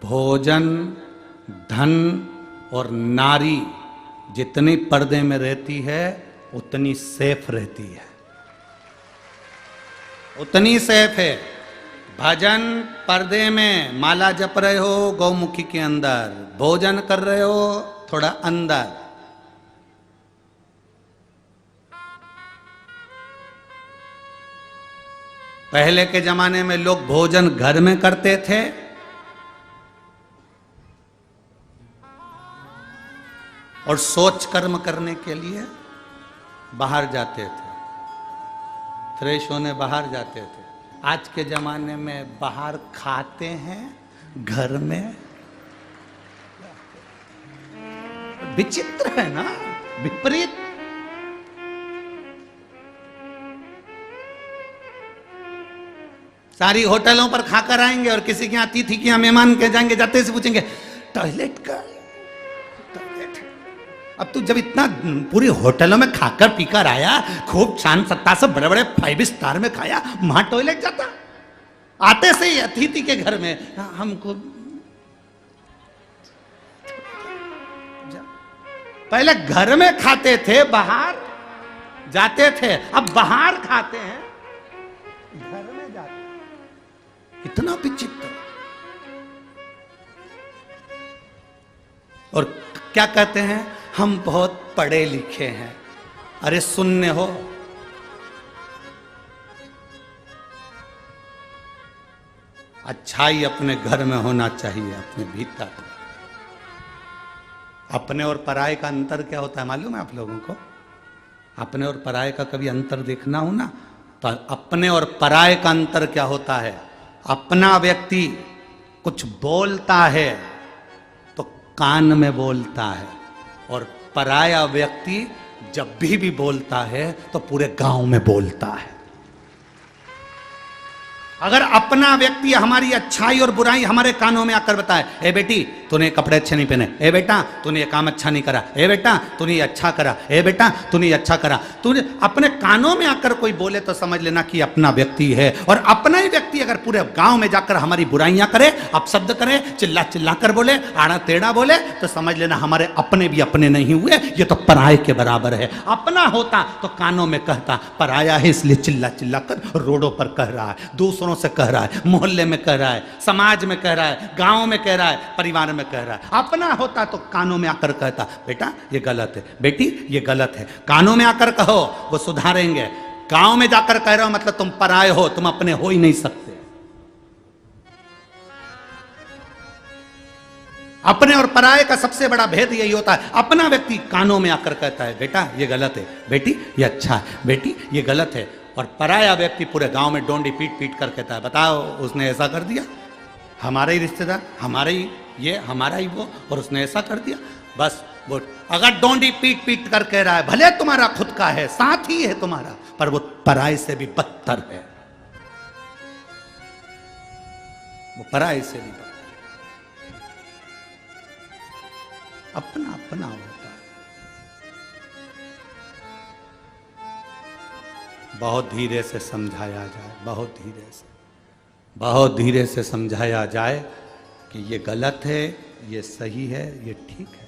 भोजन, धन और नारी जितनी पर्दे में रहती है उतनी सेफ रहती है, उतनी सेफ है। भजन पर्दे में, माला जप रहे हो गौमुखी के अंदर, भोजन कर रहे हो थोड़ा अंदर। पहले के जमाने में लोग भोजन घर में करते थे, और सोच कर्म करने के लिए बाहर जाते थे, फ्रेश होने बाहर जाते थे। आज के जमाने में बाहर खाते हैं, घर में। विचित्र है ना, विपरीत। सारी होटलों पर खाकर आएंगे और किसी के यहाँ अतिथि के यहाँ मेहमान के जाएंगे, जाते से पूछेंगे टॉयलेट का। अब तू जब इतना पूरी होटलों में खाकर पीकर आया, खूब शान सत्ता से बड़े बड़े 5 स्टार में खाया, वहां टॉयलेट जाता? आते से ही अतिथि के घर में हमको पहले घर में खाते थे, बाहर जाते थे, अब बाहर खाते हैं, घर में जाते हैं। इतना विचित्र। और क्या कहते हैं, हम बहुत पढ़े लिखे हैं। अरे शून्य हो। अच्छाई अपने घर में होना चाहिए, अपने भीतर। अपने और पराये का अंतर क्या होता है मालूम है आप लोगों को? अपने और पराये का कभी अंतर देखना हो ना, तो अपने और पराये का अंतर क्या होता है? अपना व्यक्ति कुछ बोलता है तो कान में बोलता है, और पराया व्यक्ति जब भी बोलता है तो पूरे गांव में बोलता है। अगर अपना व्यक्ति हमारी अच्छाई और बुराई हमारे कानों में आकर बताए, ए बेटी तूने कपड़े अच्छे नहीं पहने, ए बेटा तूने ये काम अच्छा नहीं करा, ए बेटा तूने ये अच्छा करा, ए बेटा तूने ये अच्छा करा, तूने अपने कानों में आकर कोई बोले तो समझ लेना कि अपना व्यक्ति है। और अपना ही व्यक्ति अगर पूरे गांव में जाकर हमारी बुराइयां करे, अपशब्द करे, चिल्ला चिल्ला कर बोले, आड़ा टेढ़ा बोले, तो समझ लेना हमारे अपने भी अपने नहीं हुए, ये तो पराये के बराबर है। अपना होता तो कानों में कहता, पराया है इसलिए चिल्ला चिल्ला कर रोडों पर कह रहा है, दूसरों से कह रहा है, मोहल्ले में कह रहा है, समाज में कह रहा है, गांव में कह रहा है, परिवार में कह रहा है। अपना होता तो कानों में आकर कहता, बेटा ये गलत है, बेटी ये गलत है। कानों में आकर कहो, वो सुधारेंगे। गांव में जाकर कह रहे हो मतलब तुम पराये हो, तुम अपने हो ही नहीं सकते। अपने और पराये का सबसे बड़ा भेद यही होता है। अपना व्यक्ति कानों में आकर कहता है, बेटा ये गलत है, बेटी ये अच्छा है, बेटी ये गलत है। और पराया व्यक्ति पूरे गांव में डोंडी पीट पीट कर कहता है, बताओ उसने ऐसा कर दिया, हमारा ही रिश्तेदार, हमारा ही ये, हमारा ही वो, और उसने ऐसा कर दिया। बस वो अगर डोंडी पीट पीट कर कह रहा है, भले तुम्हारा खुद का है, साथ ही है तुम्हारा, पर वो पराये से भी बदतर है। वो पराये से भी बदतर। अपना अपना होता है। बहुत धीरे से समझाया जाए, बहुत धीरे से, बहुत धीरे से समझाया जाए कि ये गलत है, ये सही है, ये ठीक है।